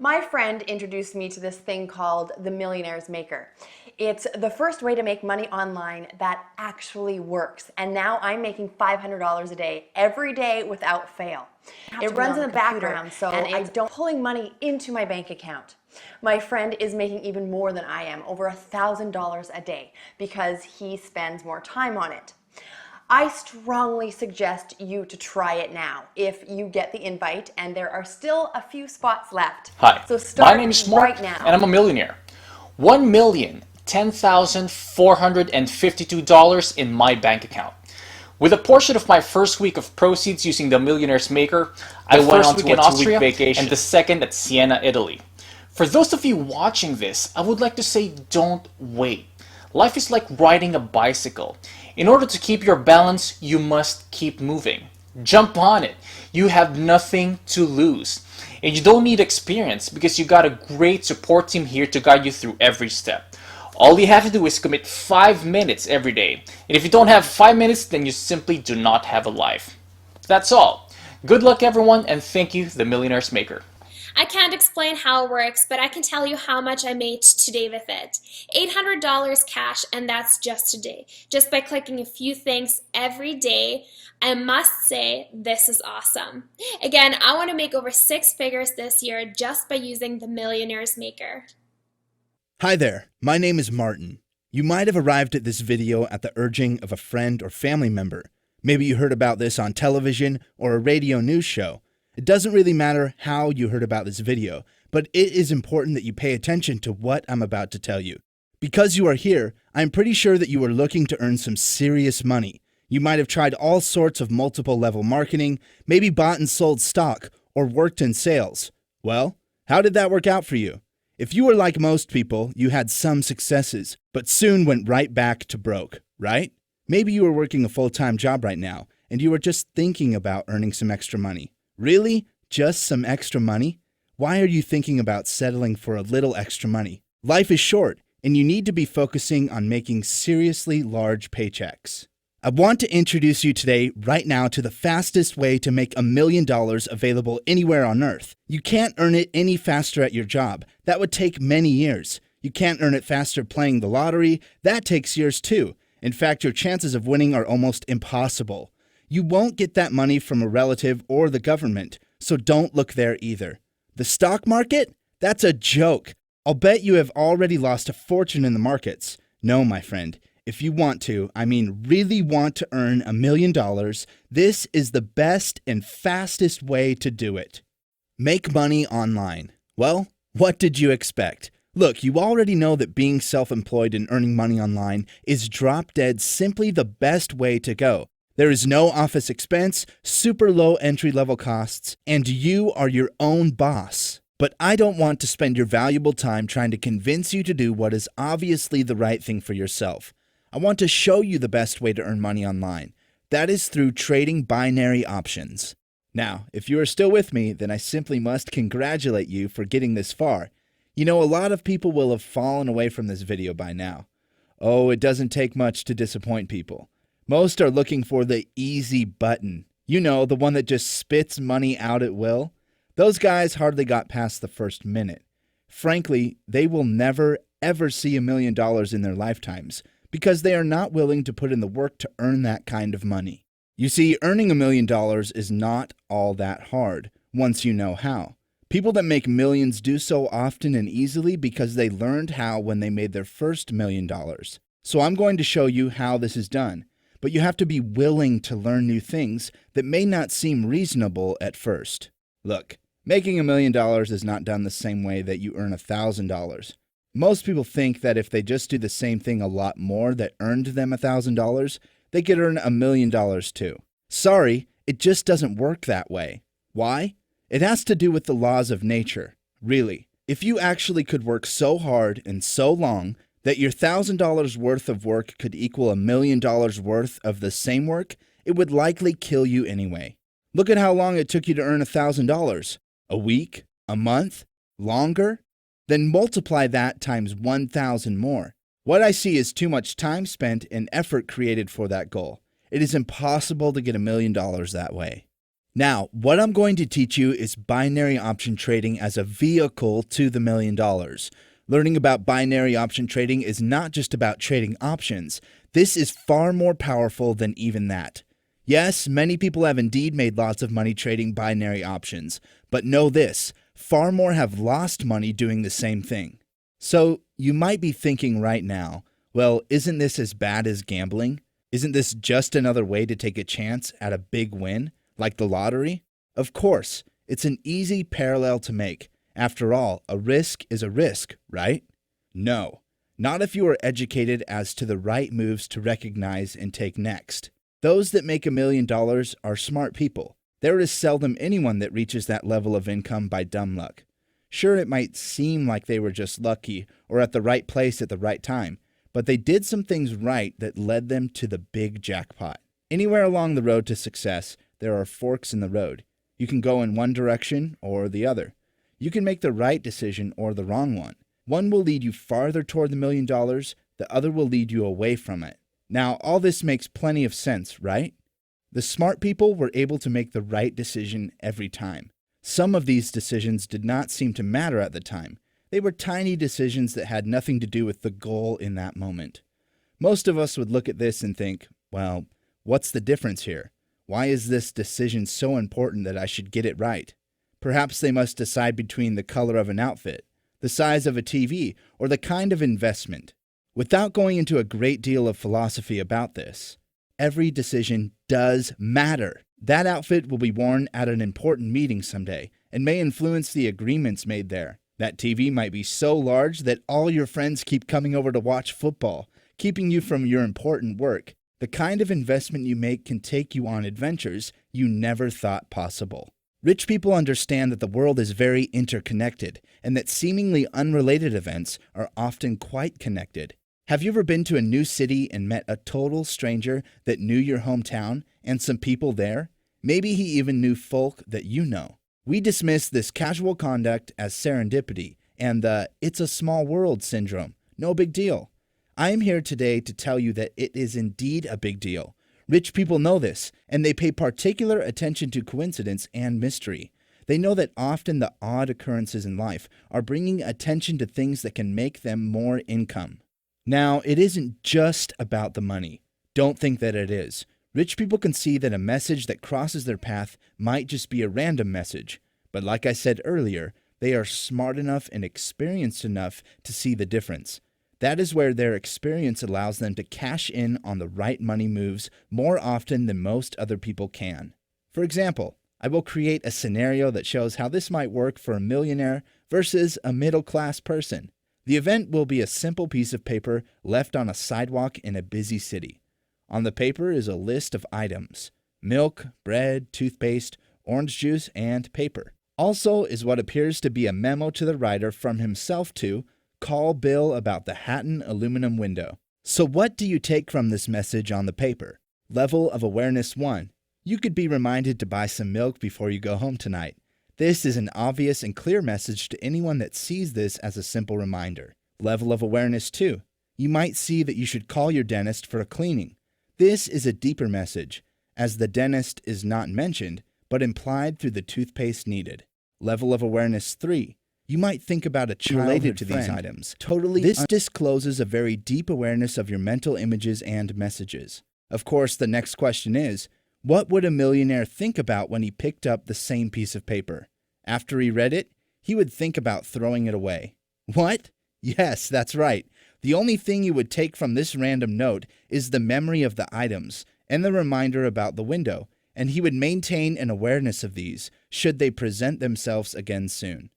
My friend introduced me to this thing called the Millionaires Maker. It's the first way to make money online that actually works. And now I'm making $500 a day, every day without fail. It runs in the background, so I don't pulling money into my bank account. My friend is making even more than I am, over $1,000 a day, because he spends more time on it. I strongly suggest you to try it now if you get the invite, and there are still a few spots left. Hi, So my start name is Mark right now. and I'm a millionaire. $1,010,452 in my bank account. With a portion of my first week of proceeds using the Millionaires Maker, I went on to a 2-week vacation and the second at Siena, Italy. For those of you watching this, I would like to say don't wait. Life is like riding a bicycle. In order to keep your balance, you must keep moving. Jump on it. You have nothing to lose. And you don't need experience because you got a great support team here to guide you through every step. All you have to do is commit 5 minutes every day. And if you don't have 5 minutes, then you simply do not have a life. That's all. Good luck everyone, and thank you, the Millionaires Maker. I can't explain how it works, but I can tell you how much I made today with it. $800 cash, and that's just today. Just by clicking a few things every day. I must say, this is awesome. Again, I want to make over 6 figures this year just by using the Millionaires Maker. Hi there, my name is Martin. You might have arrived at this video at the urging of a friend or family member. Maybe you heard about this on television or a radio news show. It doesn't really matter how you heard about this video, but it is important that you pay attention to what I'm about to tell you. Because you are here, I'm pretty sure that you are looking to earn some serious money. You might have tried all sorts of multiple level marketing, maybe bought and sold stock, or worked in sales. Well, how did that work out for you? If you were like most people, you had some successes, but soon went right back to broke, right? Maybe you are working a full-time job right now, and you are just thinking about earning some extra money. Really? Just some extra money? Why are you thinking about settling for a little extra money? Life is short, and you need to be focusing on making seriously large paychecks. I want to introduce you today, right now, to the fastest way to make $1 million available anywhere on earth. You can't earn it any faster at your job. That would take many years. You can't earn it faster playing the lottery. That takes years too. In fact, your chances of winning are almost impossible. You won't get that money from a relative or the government, so don't look there either. The stock market? That's a joke. I'll bet you have already lost a fortune in the markets. No, my friend. If you want to, I mean really want to earn $1 million, this is the best and fastest way to do it. Make money online. Well, what did you expect? Look, you already know that being self-employed and earning money online is drop dead simply the best way to go. There is no office expense, super low entry-level costs, and you are your own boss. But I don't want to spend your valuable time trying to convince you to do what is obviously the right thing for yourself. I want to show you the best way to earn money online. That is through trading binary options. Now, if you are still with me, then I simply must congratulate you for getting this far. You know, a lot of people will have fallen away from this video by now. Oh, it doesn't take much to disappoint people. Most are looking for the easy button. You know, the one that just spits money out at will. Those guys hardly got past the first minute. Frankly, they will never, ever see $1 million in their lifetimes because they are not willing to put in the work to earn that kind of money. You see, earning $1 million is not all that hard once you know how. People that make millions do so often and easily because they learned how when they made their first $1 million. So I'm going to show you how this is done. But you have to be willing to learn new things that may not seem reasonable at first. Look, making $1 million is not done the same way that you earn $1,000. Most people think that if they just do the same thing a lot more that earned them $1,000, they could earn $1 million too. Sorry, it just doesn't work that way. Why? It has to do with the laws of nature. Really, if you actually could work so hard and so long that your $1,000 worth of work could equal $1 million worth of the same work, it would likely kill you anyway. Look at how long it took you to earn $1,000. A week? A month? Longer? Then multiply that times 1,000 more. What I see is too much time spent and effort created for that goal. It is impossible to get $1 million that way. Now, what I'm going to teach you is binary option trading as a vehicle to the $1 million. Learning about binary option trading is not just about trading options. This is far more powerful than even that. Yes, many people have indeed made lots of money trading binary options, but know this, far more have lost money doing the same thing. So, you might be thinking right now, well, isn't this as bad as gambling? Isn't this just another way to take a chance at a big win, like the lottery? Of course, it's an easy parallel to make. After all, a risk is a risk, right? No, not if you are educated as to the right moves to recognize and take next. Those that make $1 million are smart people. There is seldom anyone that reaches that level of income by dumb luck. Sure, it might seem like they were just lucky or at the right place at the right time, but they did some things right that led them to the big jackpot. Anywhere along the road to success, there are forks in the road. You can go in one direction or the other. You can make the right decision or the wrong one. One will lead you farther toward the $1 million, the other will lead you away from it. Now, all this makes plenty of sense, right? The smart people were able to make the right decision every time. Some of these decisions did not seem to matter at the time. They were tiny decisions that had nothing to do with the goal in that moment. Most of us would look at this and think, well, what's the difference here? Why is this decision so important that I should get it right? Perhaps they must decide between the color of an outfit, the size of a TV, or the kind of investment. Without going into a great deal of philosophy about this, every decision does matter. That outfit will be worn at an important meeting someday and may influence the agreements made there. That TV might be so large that all your friends keep coming over to watch football, keeping you from your important work. The kind of investment you make can take you on adventures you never thought possible. Rich people understand that the world is very interconnected and that seemingly unrelated events are often quite connected. Have you ever been to a new city and met a total stranger that knew your hometown and some people there? Maybe he even knew folk that you know. We dismiss this casual conduct as serendipity and the "it's a small world" syndrome. No big deal. I am here today to tell you that it is indeed a big deal. Rich people know this, and they pay particular attention to coincidence and mystery. They know that often the odd occurrences in life are bringing attention to things that can make them more income. Now, it isn't just about the money. Don't think that it is. Rich people can see that a message that crosses their path might just be a random message. But like I said earlier, they are smart enough and experienced enough to see the difference. That is where their experience allows them to cash in on the right money moves more often than most other people can. For example, I will create a scenario that shows how this might work for a millionaire versus a middle-class person. The event will be a simple piece of paper left on a sidewalk in a busy city. On the paper is a list of items: milk, bread, toothpaste, orange juice, and paper. Also is what appears to be a memo to the writer from himself to call Bill about the Hatton aluminum window. So what do you take from this message on the paper? Level of awareness 1. You could be reminded to buy some milk before you go home tonight. This is an obvious and clear message to anyone that sees this as a simple reminder. Level of awareness 2. You might see that you should call your dentist for a cleaning. This is a deeper message, as the dentist is not mentioned, but implied through the toothpaste needed. Level of awareness 3. You might think about a child related to these items. This discloses a very deep awareness of your mental images and messages. Of course, the next question is, what would a millionaire think about when he picked up the same piece of paper? After he read it, he would think about throwing it away. What? Yes, that's right. The only thing you would take from this random note is the memory of the items and the reminder about the window, and he would maintain an awareness of these should they present themselves again soon.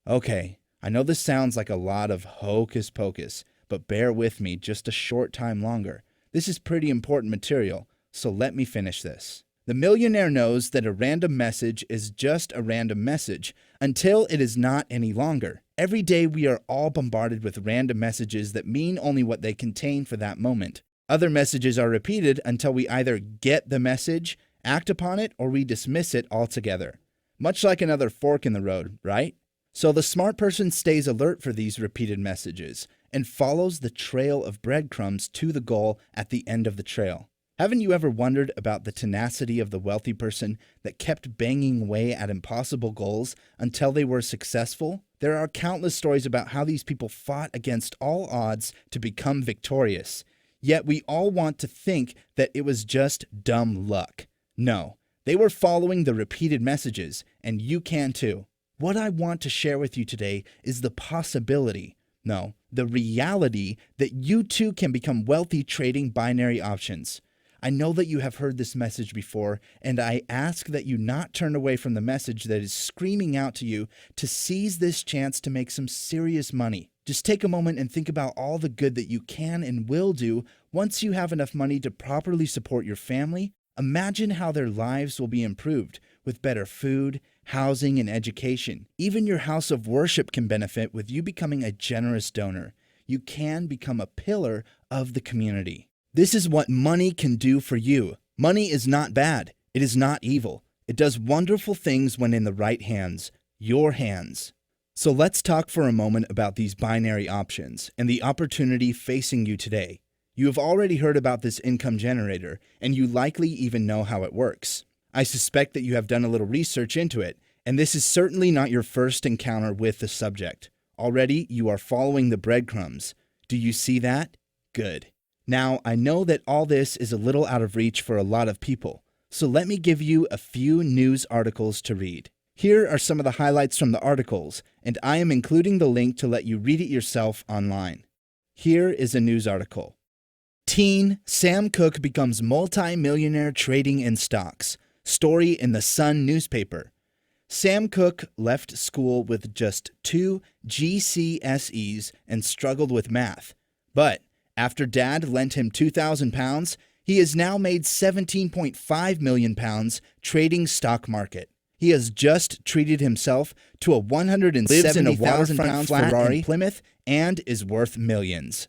Okay, I know this sounds like a lot of hocus pocus, but bear with me just a short time longer. This is pretty important material, so let me finish this. The millionaire knows that a random message is just a random message until it is not any longer. Every day we are all bombarded with random messages that mean only what they contain for that moment. Other messages are repeated until we either get the message, act upon it, or we dismiss it altogether. Much like another fork in the road, right? So the smart person stays alert for these repeated messages and follows the trail of breadcrumbs to the goal at the end of the trail. Haven't you ever wondered about the tenacity of the wealthy person that kept banging away at impossible goals until they were successful? There are countless stories about how these people fought against all odds to become victorious. Yet we all want to think that it was just dumb luck. No, they were following the repeated messages, and you can too. What I want to share with you today is the possibility, no, the reality that you too can become wealthy trading binary options. I know that you have heard this message before, and I ask that you not turn away from the message that is screaming out to you to seize this chance to make some serious money. Just take a moment and think about all the good that you can and will do once you have enough money to properly support your family. Imagine how their lives will be improved with better food, housing, and education. Even your house of worship can benefit with you becoming a generous donor. You can become a pillar of the community. This is what money can do for you. Money is not bad. It is not evil. It does wonderful things when in the right hands, your hands. So let's talk for a moment about these binary options and the opportunity facing you today. You have already heard about this income generator, and you likely even know how it works. I suspect that you have done a little research into it, and this is certainly not your first encounter with the subject. Already, you are following the breadcrumbs. Do you see that? Good. Now, I know that all this is a little out of reach for a lot of people, so let me give you a few news articles to read. Here are some of the highlights from the articles, and I am including the link to let you read it yourself online. Here is a news article. Teen Sam Cooke becomes multi-millionaire trading in stocks. Story in the Sun newspaper. Sam Cooke left school with just 2 GCSEs and struggled with math. But after Dad lent him £2,000, he has now made £17.5 million trading stock market. He has just treated himself to a £170,000 Ferrari in Plymouth and is worth millions.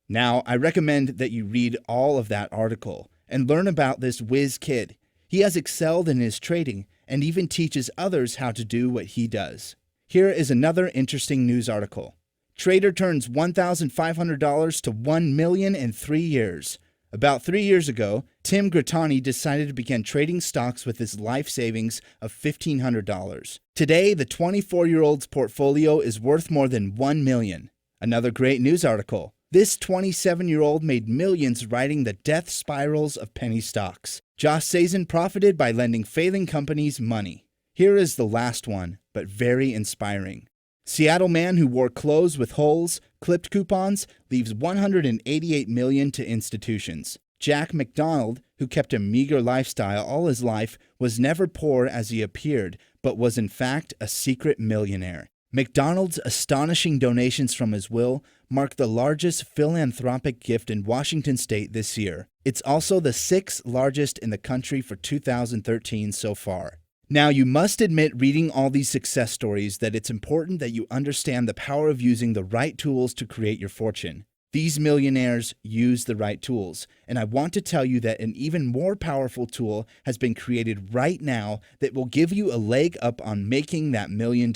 Now, I recommend that you read all of that article and learn about this whiz kid. He has excelled in his trading and even teaches others how to do what he does. Here is another interesting news article. Trader turns $1,500 to $1 million in 3 years. About 3 years ago, Tim Grattani decided to begin trading stocks with his life savings of $1,500. Today, the 24-year-old's portfolio is worth more than $1 million. Another great news article. This 27-year-old made millions riding the death spirals of penny stocks. Josh Sazen profited by lending failing companies money. Here is the last one, but very inspiring. Seattle man who wore clothes with holes, clipped coupons, leaves $188 million to institutions. Jack McDonald, who kept a meager lifestyle all his life, was never poor as he appeared, but was in fact a secret millionaire. McDonald's astonishing donations from his will mark the largest philanthropic gift in Washington state this year. It's also the 6th largest in the country for 2013 so far. Now, you must admit, reading all these success stories, that it's important that you understand the power of using the right tools to create your fortune. These millionaires use the right tools, and I want to tell you that an even more powerful tool has been created right now that will give you a leg up on making that $1 million.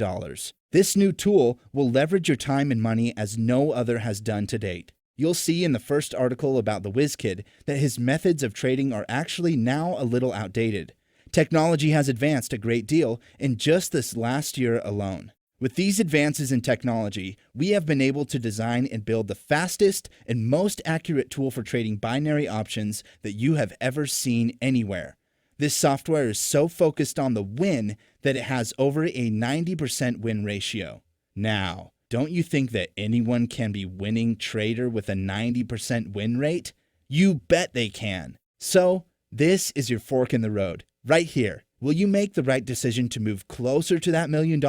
This new tool will leverage your time and money as no other has done to date. You'll see in the first article about the Whiz Kid that his methods of trading are actually now a little outdated. Technology has advanced a great deal in just this last year alone. With these advances in technology, we have been able to design and build the fastest and most accurate tool for trading binary options that you have ever seen anywhere. This software is so focused on the win that it has over a 90% win ratio. Now, don't you think that anyone can be winning trader with a 90% win rate? You bet they can. So, this is your fork in the road. Right here. Will you make the right decision to move closer to that $1 million?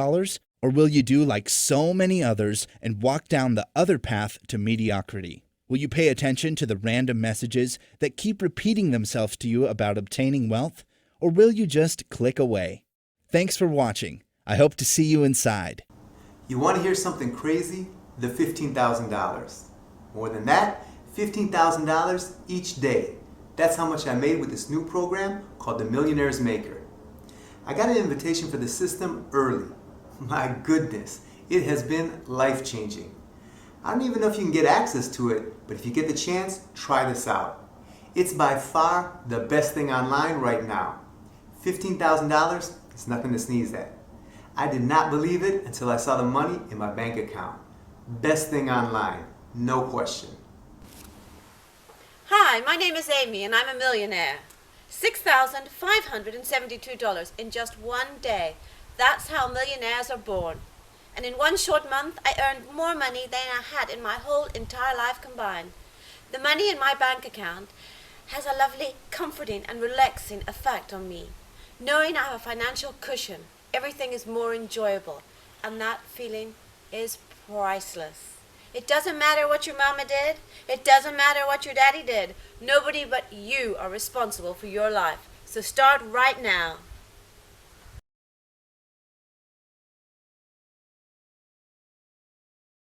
Or will you do like so many others and walk down the other path to mediocrity? Will you pay attention to the random messages that keep repeating themselves to you about obtaining wealth? Or will you just click away? Thanks for watching. I hope to see you inside. You want to hear something crazy? The $15,000. More than that, $15,000 each day. That's how much I made with this new program called the Millionaires Maker. I got an invitation for the system early. My goodness, it has been life-changing. I don't even know if you can get access to it, but if you get the chance, try this out. It's by far the best thing online right now. $15,000 is nothing to sneeze at. I did not believe it until I saw the money in my bank account. Best thing online, no question. Hi, my name is Amy and I'm a millionaire. $6,572 in just one day. That's how millionaires are born. And in one short month, I earned more money than I had in my whole entire life combined. The money in my bank account has a lovely, comforting and relaxing effect on me. Knowing I have a financial cushion, everything is more enjoyable, and that feeling is priceless. It doesn't matter what your mama did. It doesn't matter what your daddy did. Nobody but you are responsible for your life. So start right now.